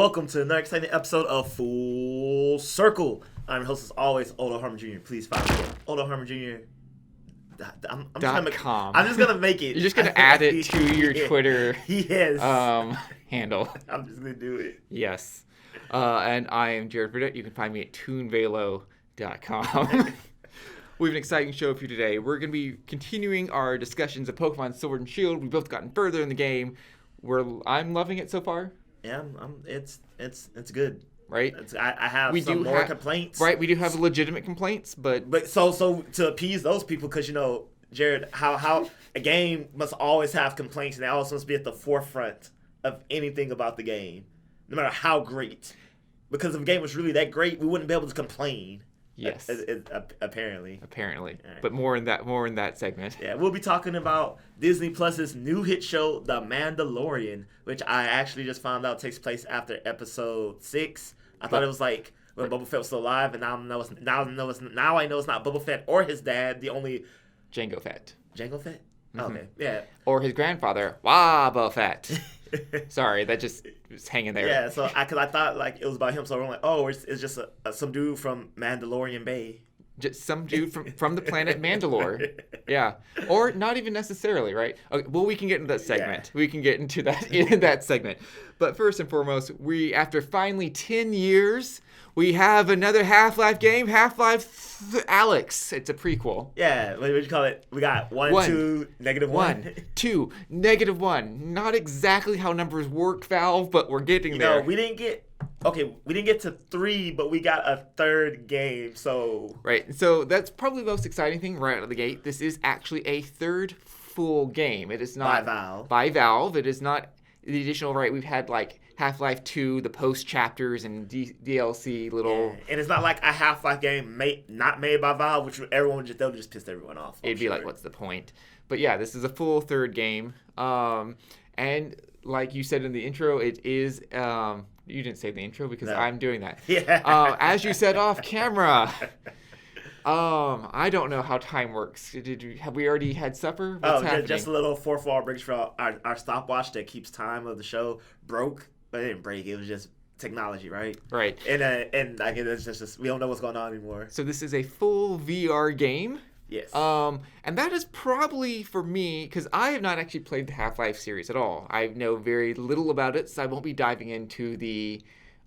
welcome to another exciting episode of Full Circle. I'm your host, as always, Harmon Jr. Please follow me at Harmon Jr. I'm just gonna make it. You're just gonna add it to your Twitter handle. I'm just gonna do it. Yes. And I am Jared Fradette. You can find me at toonvelo.com. We have an exciting show for you today. We're going to be continuing our discussions of Pokemon Sword and Shield. We've both gotten further in the game. I'm loving it so far. Yeah, it's good. Right? I have some more complaints. Right, we do have legitimate complaints, but so to appease those people, because Jared, how a game must always have complaints, and they always must be at the forefront of anything about the game, no matter how great. Because if a game was really that great, we wouldn't be able to complain. Yes. Apparently. Right. But more in that segment. Yeah, we'll be talking about Disney Plus's new hit show, The Mandalorian, which I actually just found out takes place after episode 6. I thought it was like when Boba Fett was still alive, and now I know it's not Boba Fett or his dad, the only Jango Fett. Jango Fett? Mm-hmm. Okay, yeah. Or his grandfather, Wabba Fett. Sorry, that just was hanging there. Yeah, so because I thought like it was about him, so I'm like, oh, it's just some dude from Mandalorian Bay. Just some dude from the planet Mandalore. Yeah. Or not even necessarily, right? Okay, well, we can get into that segment. Yeah. We can get into that in that segment. But first and foremost, after finally 10 years, we have another Half-Life game, Half-Life Alyx. It's a prequel. Yeah, what do you call it? We got 1, 2, -1. 1, 2, -1. Not exactly how numbers work, Valve, but we're getting there. We didn't get to 3, but we got a third game, so... Right, so that's probably the most exciting thing right out of the gate. This is actually a third full game. It is not... By Valve. It is not the additional, right? We've had, like, Half-Life 2, the post-chapters, and DLC little... Yeah. And it's not like a Half-Life game not made by Valve, which they'll just piss everyone off. It'd be like, what's the point? But yeah, this is a full third game. And like you said in the intro, it is... you didn't say the intro because I'm doing that. Yeah. As you said off camera. I don't know how time works. Have we already had supper? What's happening? Just a little 4-4 breaks for our stopwatch that keeps time of the show broke. But it didn't break. It was just technology, right? Right. And I guess it's just we don't know what's going on anymore. So this is a full VR game. Yes. And that is probably for me, because I have not actually played the Half-Life series at all. I know very little about it, so I won't be diving into the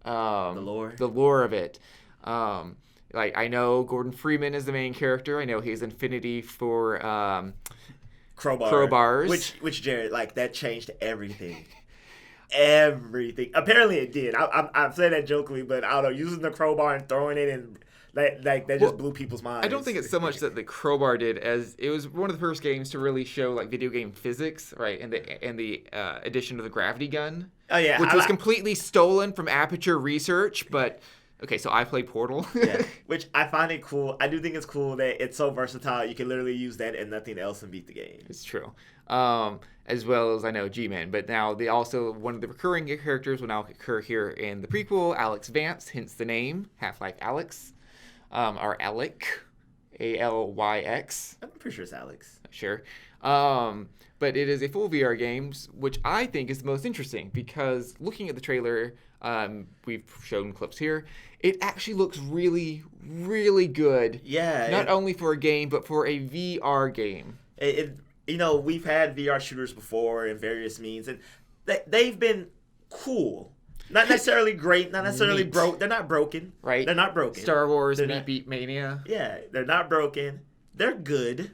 lore of it. Like I know Gordon Freeman is the main character. I know he has Infinity for crowbars. Which Jared, like that changed everything. Everything. Apparently it did. I'm saying that jokingly, but I don't know, using the crowbar and throwing it and that just blew people's minds. I don't think it's so much that the crowbar did as it was one of the first games to really show like video game physics, right? And the addition of the gravity gun. Oh yeah, which was completely stolen from Aperture Research, but okay, so I played Portal. Yeah, which I find it cool. I do think it's cool that it's so versatile. You can literally use that and nothing else and beat the game. It's true. As well as I know G-Man, but now one of the recurring characters will now occur here in the prequel, Alyx Vance, hence the name Half-Life Alyx. Or Alyx, Alyx. I'm pretty sure it's Alyx. Sure. But it is a full VR game, which I think is the most interesting because looking at the trailer, we've shown clips here, it actually looks really, really good. Yeah. Not only for a game, but for a VR game. We've had VR shooters before in various means, and they've been cool. Not necessarily great, not necessarily broke. They're not broken. Right. They're not broken. Star Wars, Beat Mania. Yeah, they're not broken. They're good.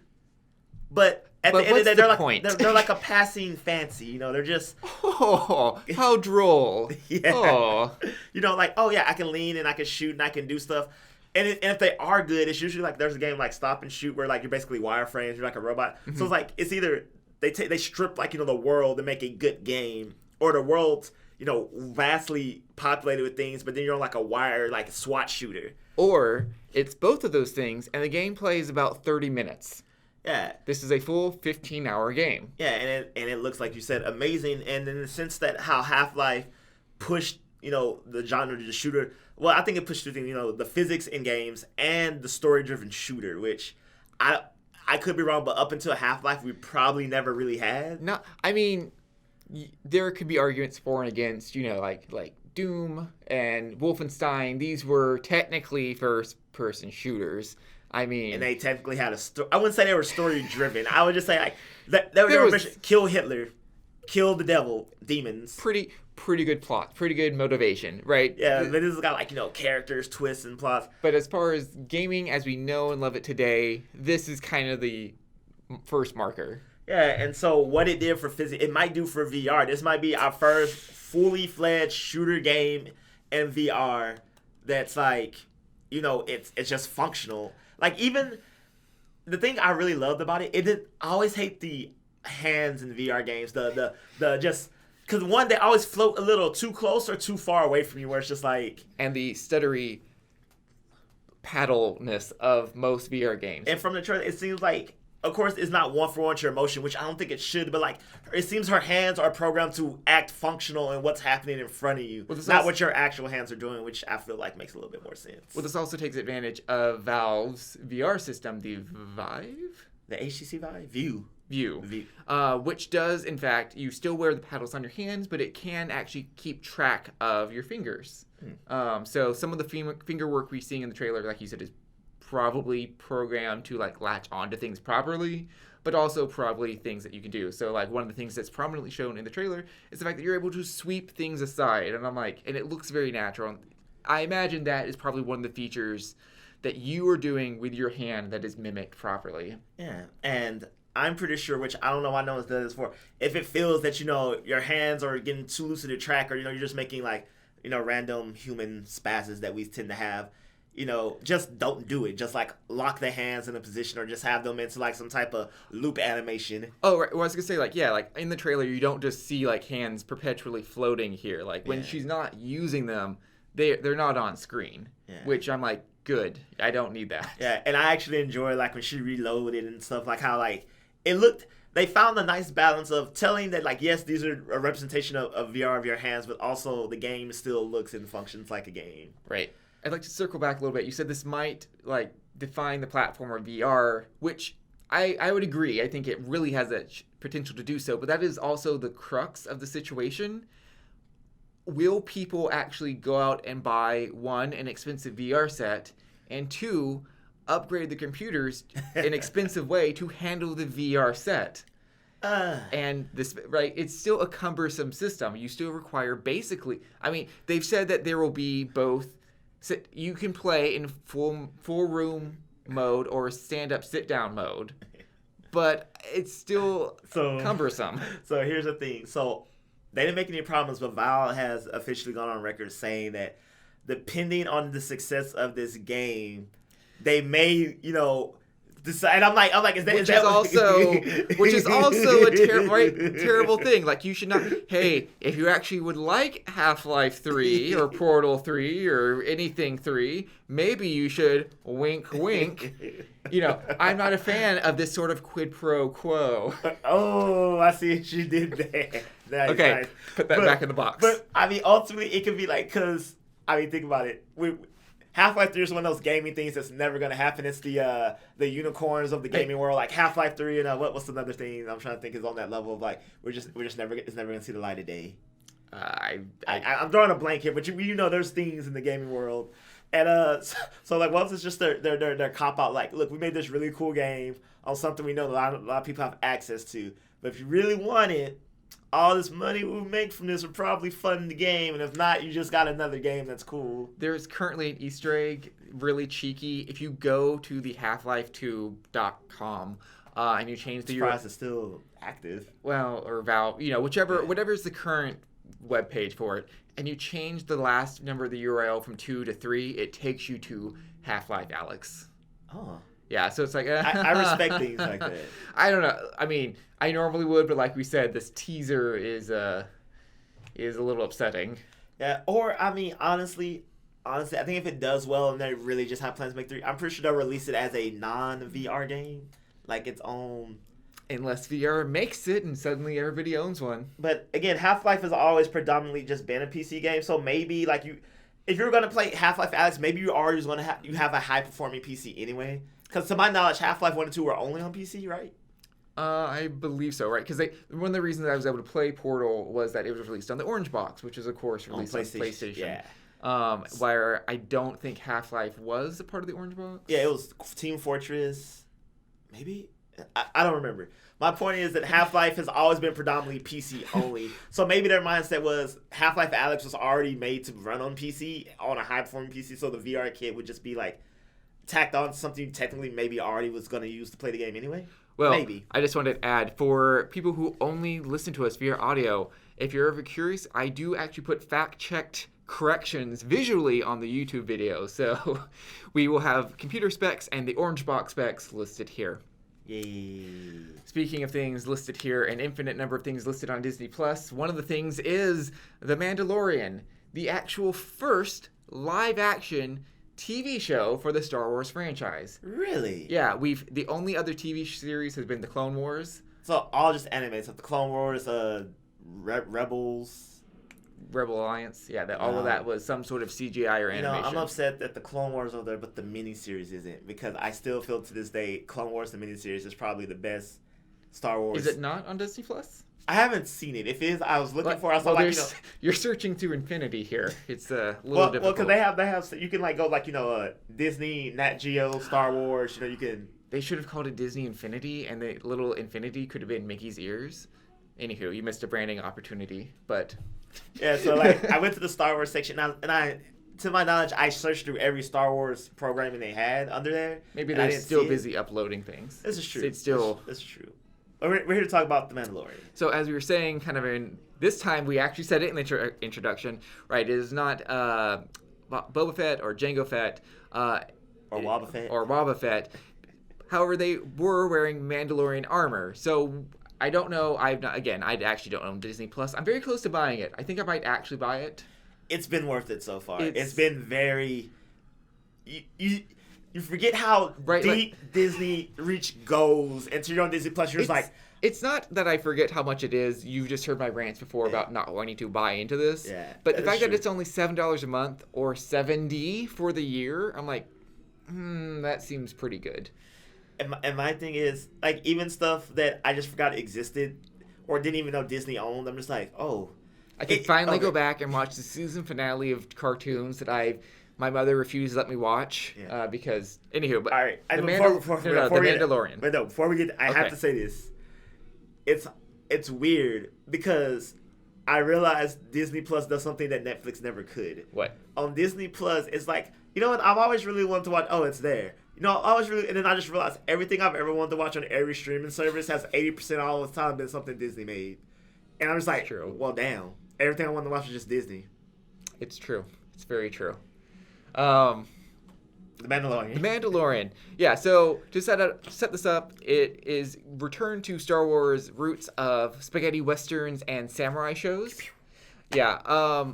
But at the end of the day, they're like a passing fancy. They're just... Oh, how droll. Yeah. Oh. I can lean and I can shoot and I can do stuff. And if they are good, it's usually like there's a game like Stop and Shoot where like you're basically wireframes, you're like a robot. Mm-hmm. So it's like it's either they strip like the world and make a good game, or the world's vastly populated with things, but then you're on like a wire like SWAT shooter. Or it's both of those things, and the gameplay is about 30 minutes. Yeah. This is a full 15-hour game. Yeah, and it looks like you said amazing, and in the sense that how Half-Life pushed the genre to the shooter. Well, I think it pushed the physics in games and the story-driven shooter, which I could be wrong, but up until Half-Life, we probably never really had. No, I mean, there could be arguments for and against, like Doom and Wolfenstein, these were technically first-person shooters. I mean, and they technically had a story. I wouldn't say they were story-driven. I would just say like they were kill Hitler, kill the devil, demons. Pretty good plot, pretty good motivation, right? Yeah, but this has got like characters, twists, and plots. But as far as gaming as we know and love it today, this is kind of the first marker. Yeah, and so what it did for physics, it might do for VR. This might be our first fully fledged shooter game in VR that's like, it's just functional. Like, even the thing I really loved about I always hate the hands in VR games. The just, because one, they always float a little too close or too far away from you, where it's just like. And the stuttery paddleness of most VR games. And from the trailer, it seems like, of course, it's not one-for-one to your emotion, which I don't think it should, but like, it seems her hands are programmed to act functional in what's happening in front of you, not what your actual hands are doing, which I feel like makes a little bit more sense. Well, this also takes advantage of Valve's VR system, the Vive? The HTC Vive? View. Which does, in fact, you still wear the paddles on your hands, but it can actually keep track of your fingers. So some of the finger work we're seeing in the trailer, like you said, is probably programmed to like latch onto things properly, but also probably things that you can do. So like one of the things that's prominently shown in the trailer is the fact that you're able to sweep things aside, and I'm like, and it looks very natural. I imagine that is probably one of the features that you are doing with your hand that is mimicked properly. Yeah, and I'm pretty sure, which I don't know why no one's done this for, if it feels that your hands are getting too loose to the track, or you're just making like random human spasms that we tend to have. Just don't do it. Just like lock the hands in a position, or just have them into like some type of loop animation. Oh, right. Well, I was gonna say like in the trailer you don't just see like hands perpetually floating here. Like when she's not using them, they're not on screen. Yeah. Which I'm like, good. I don't need that. Yeah, and I actually enjoy like when she reloaded and stuff, like how like it looked. They found a nice balance of telling that like, yes, these are a representation of VR of your hands, but also the game still looks and functions like a game. Right. I'd like to circle back a little bit. You said this might like define the platform of VR, which I would agree. I think it really has that potential to do so, but that is also the crux of the situation. Will people actually go out and buy, one, an expensive VR set, and two, upgrade the computers in an expensive way to handle the VR set? And this, right, it's still a cumbersome system. You still require basically, I mean, they've said that there will be both. You can play in full room mode or stand-up, sit-down mode, but it's still cumbersome. So here's the thing. So they didn't make any promises, but Valve has officially gone on record saying that depending on the success of this game, they may, decide. I'm like, which is also a terrible thing. Like, you should not. Hey, if you actually would like Half-Life 3 or Portal 3 or anything 3, maybe you should wink, wink. I'm not a fan of this sort of quid pro quo. Oh, I see what you did there. Nice, okay, nice. Put that back in the box. But I mean, ultimately, it could be like, think about it. Half-Life 3 is one of those gaming things that's never going to happen. It's the unicorns of the gaming world, like Half-Life 3 and what's another thing I'm trying to think is on that level of like it's never going to see the light of day. I'm drawing a blank here, but there's things in the gaming world, and so like once it's just their cop out, like, look, we made this really cool game on something we know a lot of people have access to, but if you really want it, all this money we make from this would probably fund the game, and if not, you just got another game that's cool. There's currently an Easter egg, really cheeky. If you go to the halflife2.com and you change the URL, it's still active. Well, or Valve, whatever is the current web page for it, and you change the last number of the URL from 2 to 3, it takes you to Half-Life Alyx. Oh. Yeah, so it's like I respect things like that. I don't know. I mean, I normally would, but like we said, this teaser is a little upsetting. Yeah, or I mean, honestly, I think if it does well and they really just have plans to make 3, I'm pretty sure they'll release it as a non-VR game, like its own. Unless VR makes it and suddenly everybody owns one. But again, Half-Life has always predominantly just been a PC game, so maybe like if you're gonna play Half-Life Alyx, maybe you are just gonna have a high-performing PC anyway. Because to my knowledge, Half-Life 1 and 2 were only on PC, right? I believe so, right? Because one of the reasons I was able to play Portal was that it was released on the Orange Box, which is, of course, released on PlayStation. Yeah. Where I don't think Half-Life was a part of the Orange Box. Yeah, it was Team Fortress. Maybe? I don't remember. My point is that Half-Life has always been predominantly PC only. So maybe their mindset was Half-Life Alyx was already made to run on PC, on a high-performing PC, so the VR kit would just be like tacked on to something you technically maybe already was going to use to play the game anyway. Well, maybe. I just wanted to add, for people who only listen to us via audio, if you're ever curious, I do actually put fact-checked corrections visually on the YouTube video. So we will have computer specs and the Orange Box specs listed here. Yay. Speaking of things listed here, an infinite number of things listed on Disney Plus. One of the things is The Mandalorian, the actual first live-action TV show for the Star Wars franchise. Really? Yeah, the only other TV series has been the Clone Wars. So all just anime, so the Clone Wars, Rebels. Rebel Alliance, yeah, all of that was some sort of CGI or animation. I'm upset that the Clone Wars are there, but the miniseries isn't, because I still feel to this day Clone Wars the miniseries is probably the best Star Wars. Is it not on Disney Plus? I haven't seen it. If it is, I was looking for. I was you're searching through infinity here. It's a little difficult. Well, because they have you can go Disney, Nat Geo, Star Wars. You can. They should have called it Disney Infinity, and the little infinity could have been Mickey's ears. Anywho, you missed a branding opportunity, but. Yeah, so I went to the Star Wars section, and I, to my knowledge, I searched through every Star Wars programming they had under there. Maybe they're still busy uploading things. This is true. It's still. This is true. We're here to talk about The Mandalorian. So as we were saying, kind of in this time, we actually said it in the introduction, right? It is not Boba Fett or Jango Fett. Or Wobba Fett. Or Wobba Fett. However, they were wearing Mandalorian armor. So I don't know. I actually don't own Disney Plus. I'm very close to buying it. I think I might actually buy it. It's been worth it so far. It's been very. You forget how deep Disney reach goes, and you're on Disney Plus. You're just like. It's not that I forget how much it is. You've just heard my rants before about not wanting to buy into this. Yeah, but the fact that it's only $7 a month or $70 for the year, I'm like, that seems pretty good. And my thing is, like, even stuff that I just forgot existed or didn't even know Disney owned, I'm just like, oh. I can finally go back and watch the season finale of cartoons that my mother refused to let me watch because, anywho. But all right. The Mandalorian. But no, before we get, I have to say this. It's weird because I realized Disney Plus does something that Netflix never could. What? On Disney Plus, it's like, you know what? I've always really wanted to watch. Oh, it's there. You know, and then I just realized everything I've ever wanted to watch on every streaming service has 80% all the time been something Disney made. And I'm just like, well, damn. Everything I wanted to watch was just Disney. It's true. It's very true. The Mandalorian. The Mandalorian. Yeah, so to set this up, it is return to Star Wars roots of spaghetti westerns and samurai shows. Yeah.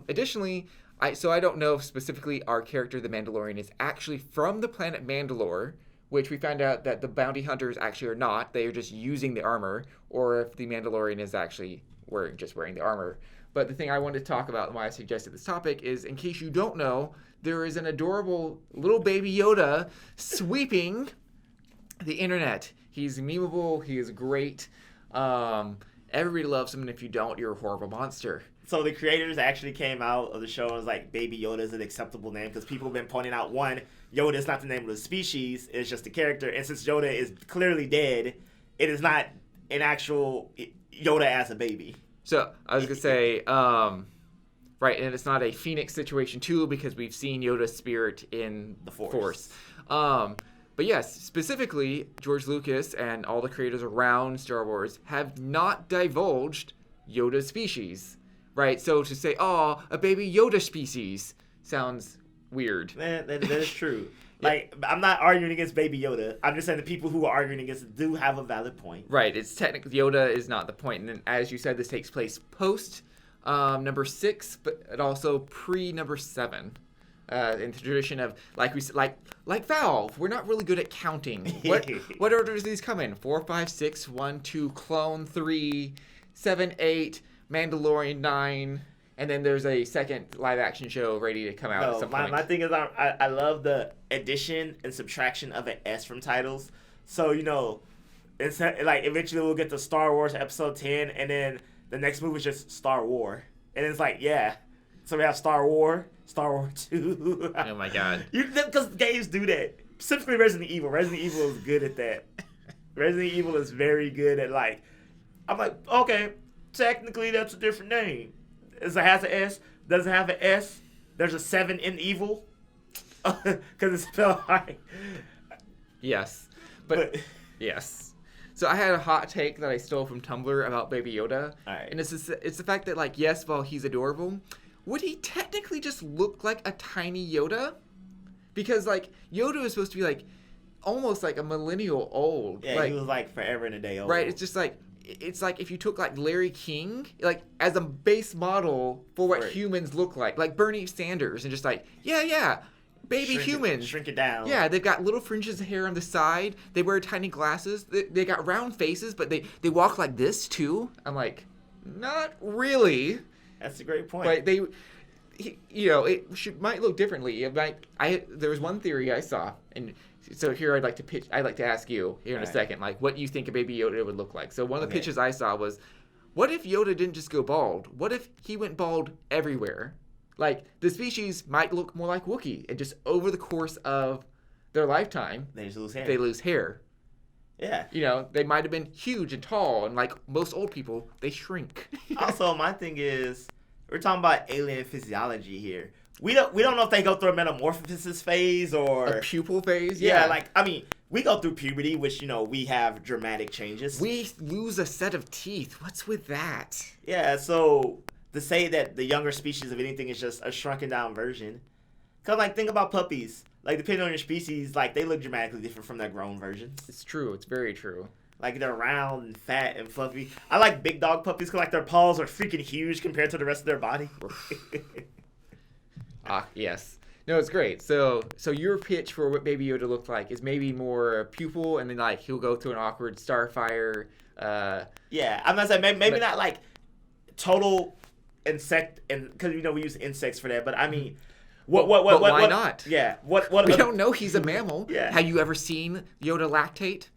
Additionally, I don't know if specifically our character, the Mandalorian, is actually from the planet Mandalore, which we found out that the bounty hunters actually are not. They are just using the armor, or if the Mandalorian is actually wearing the armor. But the thing I wanted to talk about and why I suggested this topic is, in case you don't know, there is an adorable little Baby Yoda sweeping the internet. He's memeable. He is great. Everybody loves him, and if you don't, you're a horrible monster. So the creators actually came out of the show and was like, Baby Yoda is an acceptable name because people have been pointing out, one, Yoda is not the name of the species. It's just a character. And since Yoda is clearly dead, it is not an actual Yoda as a baby. So I was going to say, right, and it's not a Phoenix situation too because we've seen Yoda's spirit in the Force. But yes, specifically, George Lucas and all the creators around Star Wars have not divulged Yoda's species. Right, so to say, a Baby Yoda species sounds weird. Man, that is true. Like, I'm not arguing against Baby Yoda. I'm just saying the people who are arguing against it do have a valid point. Right, it's technically, Yoda is not the point. And then, as you said, this takes place post number 6, but also pre-number 7. In the tradition of, like Valve, we're not really good at counting. What order do these come in? 4, 5, 6, 1, 2, Clone 3, 7, 8... Mandalorian 9, and then there's a second live-action show ready to come out at some point. My thing is, I love the addition and subtraction of an S from titles. So, It's like eventually we'll get to Star Wars Episode 10, and then the next movie is just Star War, and it's like so we have Star War 2. Oh my god! Because games do that. Specifically Resident Evil. Resident Evil is good at that. Resident Evil is very good at like. I'm like, okay, technically that's a different name. It has an S. Doesn't have an S. There's a 7 in evil. Because it's spelled like. Yes, but yes. So I had a hot take that I stole from Tumblr about Baby Yoda, right. And it's the fact that like yes, while he's adorable, would he technically just look like a tiny Yoda? Because like Yoda is supposed to be like almost like a millennial old. Yeah, like, he was like forever and a day old. Right. It's like if you took like Larry King like as a base model for what humans look like Bernie Sanders, and just like baby humans. Shrink it down. Yeah, they've got little fringes of hair on the side. They wear tiny glasses. They got round faces, but they walk like this too. I'm like, not really. That's a great point. But it might look differently. There was one theory I saw, and so here I'd like to ask you here in a second, like what you think a Baby Yoda would look like. So one of the pitches I saw was, what if Yoda didn't just go bald? What if he went bald everywhere? Like, the species might look more like Wookiee, and just over the course of their lifetime, they just lose hair. They lose hair. Yeah. They might have been huge and tall, and like most old people, they shrink. Also, my thing is, we're talking about alien physiology here. We don't know if they go through a metamorphosis phase or a pupil phase. Yeah, we go through puberty, which we have dramatic changes. We lose a set of teeth. What's with that? Yeah, so to say that the younger species of anything is just a shrunken down version. Because, think about puppies. Depending on your species, they look dramatically different from their grown versions. It's true. It's very true. They're round and fat and fluffy. I like big dog puppies because, their paws are freaking huge compared to the rest of their body. Yes. No, it's great. So your pitch for what Baby Yoda looked like is maybe more pupil, and then, he'll go through an awkward starfire. Yeah, I'm not saying maybe not, total insect, and because we use insects for that, but I mean, why not? Yeah, we don't know he's a mammal. Yeah, have you ever seen Yoda lactate?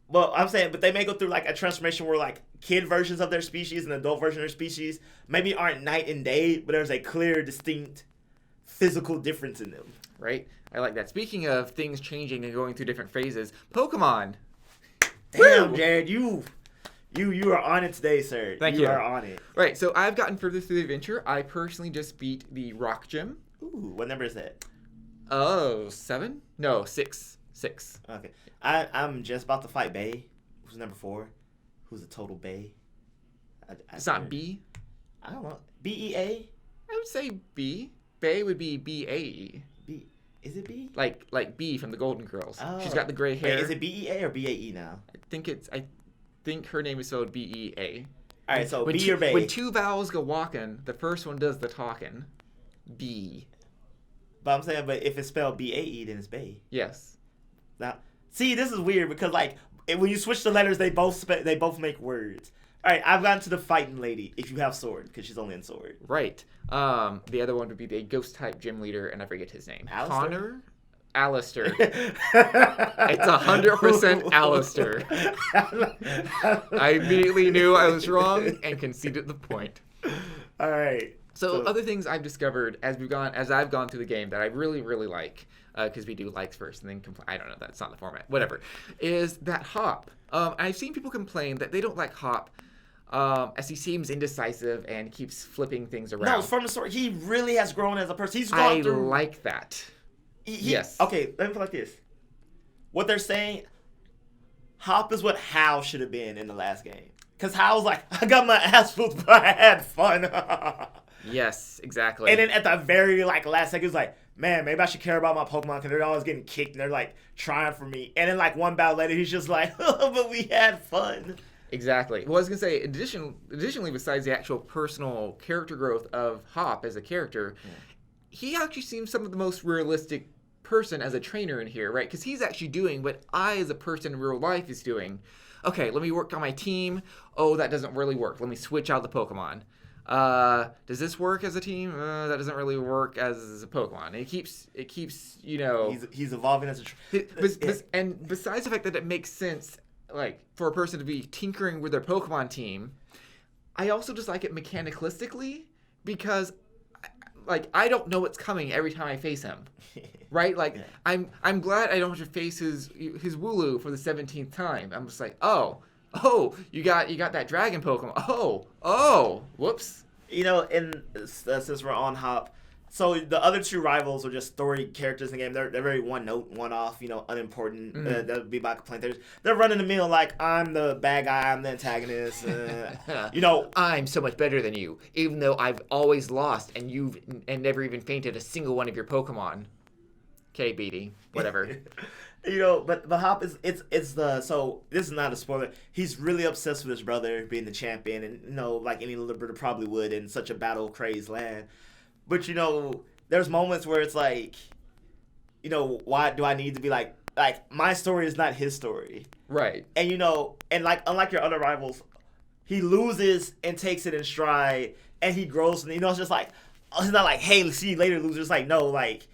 Well, I'm saying, but they may go through a transformation where kid versions of their species and adult version of their species maybe aren't night and day, but there's a clear, distinct physical difference in them. Right, I like that. Speaking of things changing and going through different phases, Pokemon. Damn, Woo! Jared, you are on it today, sir. Thank you. You are on it. Right, so I've gotten further through the adventure. I personally just beat the Rock Gym. Ooh, what number is that? Oh, 7? No, 6. 6. Okay. I'm just about to fight Bay, who's number 4, who's a total Bay. It's not B? I don't know. B-E-A? I would say B. Bay would be B-A-E. B. Is it B? Like B from the Golden Girls. Oh. She's got the gray hair. Wait, is it B-E-A or B-A-E now? I think her name is spelled B-E-A. All right, so B or Bay. When two vowels go walking, the first one does the talking. B. But I'm saying, if it's spelled B-A-E, then it's Bay. Yes. Now, see, this is weird because when you switch the letters, they both make words. All right, I've gotten to the fighting lady. If you have sword, because she's only in sword. Right. The other one would be the ghost type gym leader, and I forget his name. Alistair? Connor. Alistair. It's 100% Alistair. I immediately knew I was wrong and conceded the point. All right. So other things I've discovered as I've gone through the game that I really, really like, because we do likes first and then complain. I don't know, that's not the format. Whatever. Is that Hop. I've seen people complain that they don't like Hop, as he seems indecisive and keeps flipping things around. No, from the story, he really has grown as a person. He's gone through. I like that. Yes. Okay, let me put it like this. What they're saying, Hop is what Hal should have been in the last game. Because Hal's like, I got my ass whooped, but I had fun. Yes, exactly. And then at the very last second, he's like, man, maybe I should care about my Pokemon because they're always getting kicked and they're trying for me. And then one battle later, he's just like, oh, but we had fun. Exactly. Well, I was going to say, additionally, besides the actual personal character growth of Hop as a character, he actually seems some of the most realistic person as a trainer in here, right? Because he's actually doing what I, as a person in real life, is doing. Okay, let me work on my team. Oh, that doesn't really work. Let me switch out the Pokemon. Does this work as a team? That doesn't really work as a Pokemon. And it keeps He's evolving as a and besides the fact that it makes sense, like for a person to be tinkering with their Pokemon team. I also just like it mechanicalistically because like I don't know what's coming every time I face him. Right? Like I'm glad I don't have to face his Wooloo for the 17th time. I'm just like, oh, you got that dragon Pokemon. Oh, whoops. And since we're on Hop, so the other two rivals are just story characters in the game. They're very one note, one off, unimportant. Mm-hmm. That would be my complaint. They're running the mill like I'm the bad guy, I'm the antagonist. I'm so much better than you, even though I've always lost and you've never even fainted a single one of your Pokemon. Okay, BD, whatever. But the Hop so this is not a spoiler. He's really obsessed with his brother being the champion, and like any little brother probably would in such a battle crazed land. But there's moments where it's like, why do I need to be like my story is not his story, right? And and like unlike your other rivals, he loses and takes it in stride, and he grows. And it's just like it's not like, hey, see you later, loser. It's like no, like.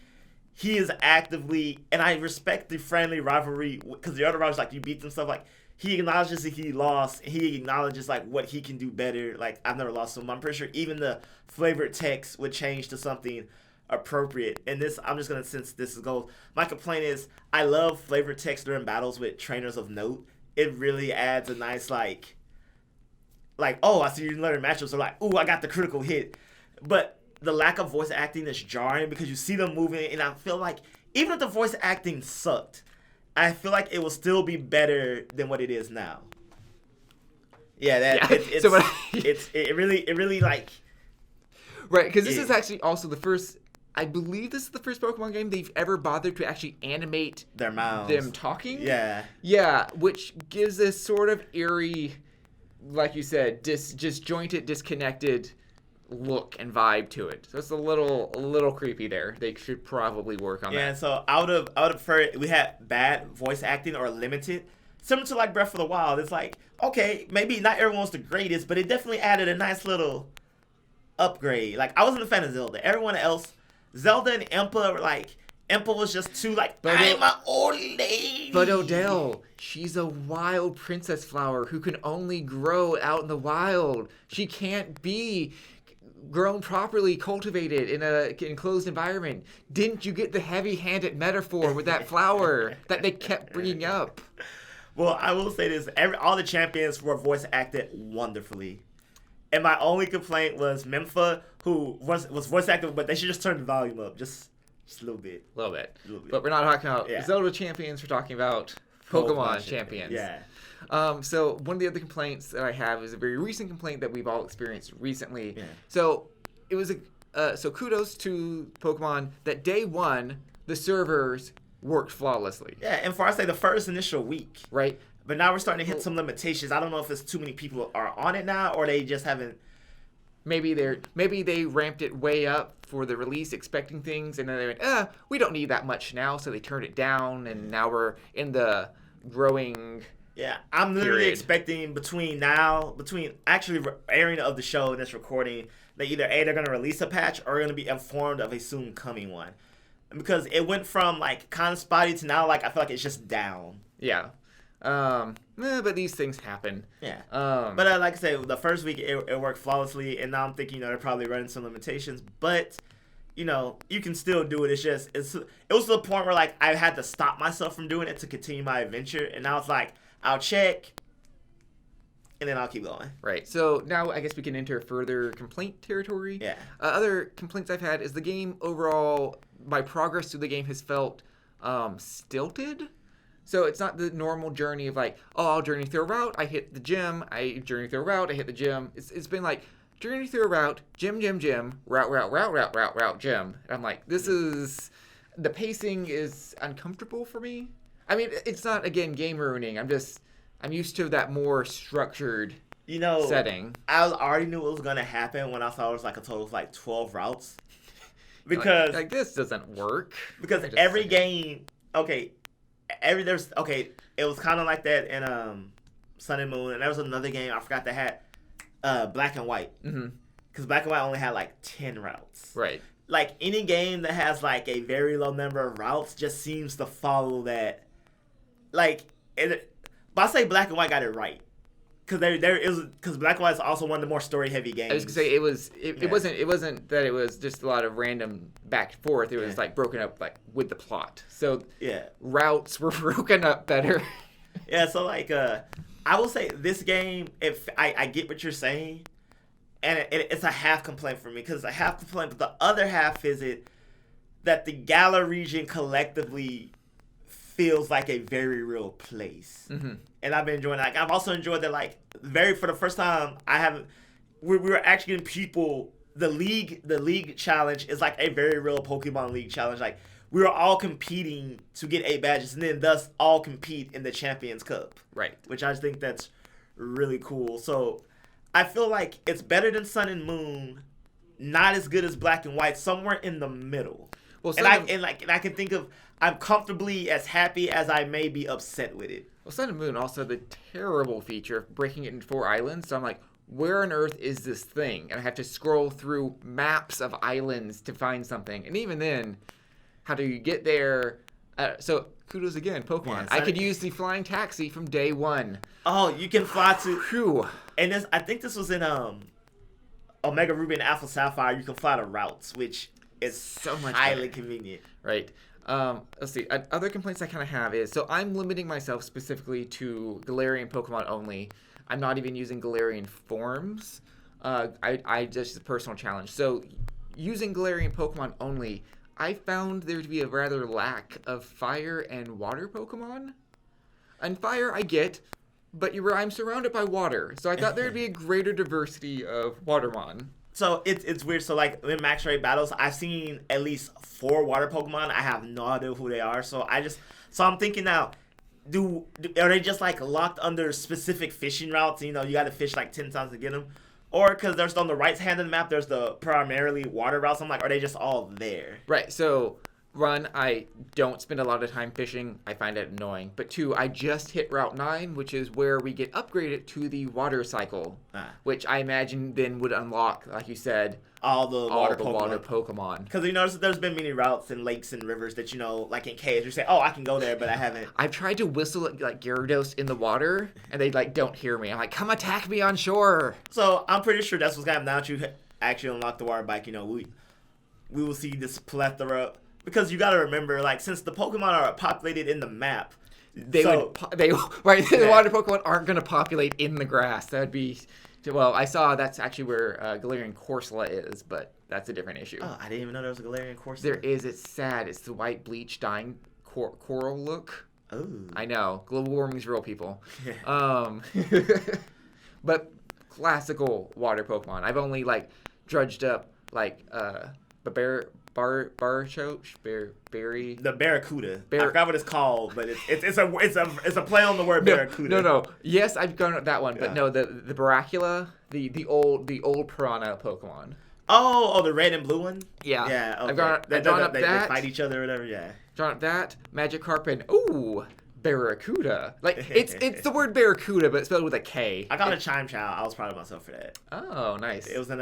He is actively, and I respect the friendly rivalry because the other rivals, like you beat them stuff, like he acknowledges that he lost. He acknowledges like what he can do better. Like I've never lost to him. I'm pretty sure even the flavored text would change to something appropriate. And this, I'm just gonna since this is gold. My complaint is I love flavored text during battles with trainers of note. It really adds a nice like oh, I see you learning matchups. So like, ooh, I got the critical hit, but the lack of voice acting is jarring because you see them moving, and I feel like even if the voice acting sucked, I feel like it will still be better than what it is now. Yeah, it really like right, because this is actually also the first. I believe this is the first Pokemon game they've ever bothered to actually animate their mouths, them talking. Yeah, which gives this sort of eerie, like you said, disjointed, disconnected look and vibe to it. So it's a little creepy there. They should probably work on that. Yeah, so I would prefer we had bad voice acting or limited. Similar to like Breath of the Wild. It's like, okay, maybe not everyone's the greatest, but it definitely added a nice little upgrade. Like I wasn't a fan of Zelda. Everyone else, Zelda and Impa were like Impa was just too like, I'm an old lady. But Odell, she's a wild princess flower who can only grow out in the wild. She can't be grown properly, cultivated in an enclosed environment. Didn't you get the heavy-handed metaphor with that flower that they kept bringing up? Well, I will say this: all the champions were voice acted wonderfully, and my only complaint was Mempha, who was voice acted, but they should just turn the volume up just a little bit. A little bit. But we're not talking about Zelda champions. We're talking about Pokemon champions. Yeah. So one of the other complaints that I have is a very recent complaint that we've all experienced recently. Yeah. So it was so kudos to Pokemon that day one the servers worked flawlessly. Yeah, and for I say the first initial week. Right. But now we're starting to hit some limitations. I don't know if it's too many people are on it now or they just haven't. Maybe they ramped it way up for the release, expecting things, and then they went, we don't need that much now, so they turned it down, and now we're in the growing. Yeah, I'm literally expecting between actually airing of the show and this recording that either they're going to release a patch or going to be informed of a soon coming one, because it went from like kind of spotty to now like I feel like it's just down. Yeah. But these things happen. Yeah. But like I said, the first week it worked flawlessly, and now I'm thinking they're probably running some limitations, but you can still do it. It was to the point where like I had to stop myself from doing it to continue my adventure, and now it's like I'll check, and then I'll keep going. Right. So now I guess we can enter further complaint territory. Yeah. Other complaints I've had is the game overall. My progress through the game has felt stilted. So it's not the normal journey of like, I'll journey through a route, I hit the gym, I journey through a route, I hit the gym. It's been like, journey through a route, gym, route, gym. And I'm like, the pacing is uncomfortable for me. I mean, it's not, again, game ruining. I'm used to that more structured setting. I already knew what was going to happen when I saw it was like a total of like 12 routes. Because like this doesn't work. Because every game, it was kind of like that in Sun and Moon, and there was another game I forgot that had Black and White. Because Black and White only had like 10 routes. Right. Like any game that has like a very low number of routes just seems to follow that. Like But I say Black and White got it right. Because Black and White is also one of the more story-heavy games. I was gonna say it wasn't that it was just a lot of random back and forth. It was like broken up like with the plot. So routes were broken up better. Yeah, so like I will say this game, if I get what you're saying, and it's a half complaint for me because a half complaint, but the other half is that the Galar region collectively feels like a very real place. Mm-hmm. And I've been enjoying it. Like, I've also enjoyed that, like, for the first time, we were actually getting people, the league challenge is like a very real Pokemon League challenge. Like, we were all competing to get 8 badges and then thus all compete in the Champions Cup. Right. Which I just think that's really cool. So I feel like it's better than Sun and Moon, not as good as Black and White, somewhere in the middle. Well, I can think of, I'm comfortably as happy as I may be upset with it. Well, Sun and Moon also had the terrible feature of breaking it into 4 islands. So I'm like, where on earth is this thing? And I have to scroll through maps of islands to find something. And even then, how do you get there? So kudos again, Pokemon. I could use the flying taxi from day 1. Oh, you can fly to. Whew. And I think this was in Omega Ruby and Alpha Sapphire. You can fly to routes, which is so much highly convenient. Right. Let's see. Other complaints I kind of have is, so I'm limiting myself specifically to Galarian Pokemon only. I'm not even using Galarian forms. I just a personal challenge. So using Galarian Pokemon only, I found there to be a rather lack of fire and water Pokemon. And fire I get, but I'm surrounded by water. So I thought there'd be a greater diversity of Watermon. So it's weird. So like in max raid battles, I've seen at least 4 water Pokemon. I have no idea who they are. So I'm thinking now, are they just like locked under specific fishing routes? You know, you got to fish like 10 times to get them, or because there's on the right hand of the map, there's the primarily water routes. I'm like, are they just all there? Right. So I don't spend a lot of time fishing. I find it annoying. But 2, I just hit Route 9, which is where we get upgraded to the water cycle, which I imagine then would unlock, like you said, all the water Pokemon. Because you notice that there's been many routes and lakes and rivers that, you know, like in caves, you say, oh, I can go there, but I haven't. I've tried to whistle at like Gyarados in the water, and they like don't hear me. I'm like, come attack me on shore. So I'm pretty sure that's what's going to happen now that you actually unlock the water bike. You know, we will see this plethora. Because you got to remember, like, since the Pokemon are populated in the map, the water Pokemon aren't going to populate in the grass. That would be, well, I saw that's actually where Galarian Corsola is, but that's a different issue. Oh, I didn't even know there was a Galarian Corsola. There is. It's sad. It's the white bleach dying coral look. Oh. I know. Global warming's real, people. But classical water Pokemon. I've only like drudged up like Barry. The Barracuda. I forgot what it's called, but it's a play on the word Barracuda. No. Yes, I've gone with that one, but no, the Barracula, the old piranha Pokemon. Oh, the red and blue one. Yeah. Yeah. Okay. I've gone up they that. They fight each other or whatever. Yeah. Drawn up that Magikarp and Barracuda. Like it's the word Barracuda, but it's spelled with a K. I got a Chime Chow. I was proud of myself for that. Oh, nice. It was in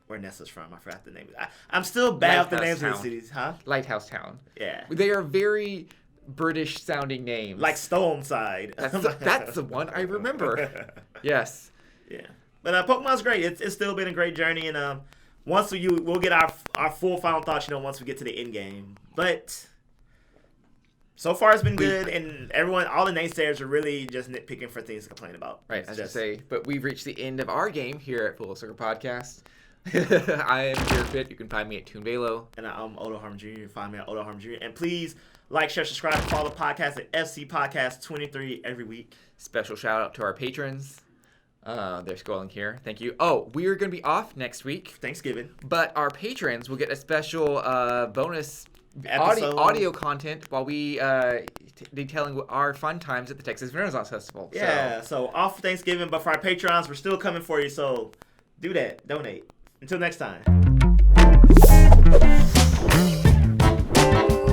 where Nessa's from. I forgot the name. I'm still bad with the names of the cities, huh? Lighthouse Town. Yeah. They are very British sounding names. Like Stoneside. That's the one I remember. Yes. Yeah. But Pokemon's great. It's still been a great journey, and we'll get our full final thoughts, you know, once we get to the end game. But so far it's been good, and all the naysayers are really just nitpicking for things to complain about. Right, as you say. But we've reached the end of our game here at Full Circle Podcast. I am Jared Pitt. You can find me at Toon Velo. And I'm Harmon Jr. You can find me at Harmon Jr. And please like, share, subscribe, and follow the podcast at FC Podcast 23 every week. Special shout out to our patrons. They're scrolling here. Thank you. Oh, we are going to be off next week. Thanksgiving. But our patrons will get a special bonus audio content while we detailing our fun times at the Texas Renaissance Festival. Yeah, so off Thanksgiving, but for our Patreons, we're still coming for you. So do that. Donate. Until next time.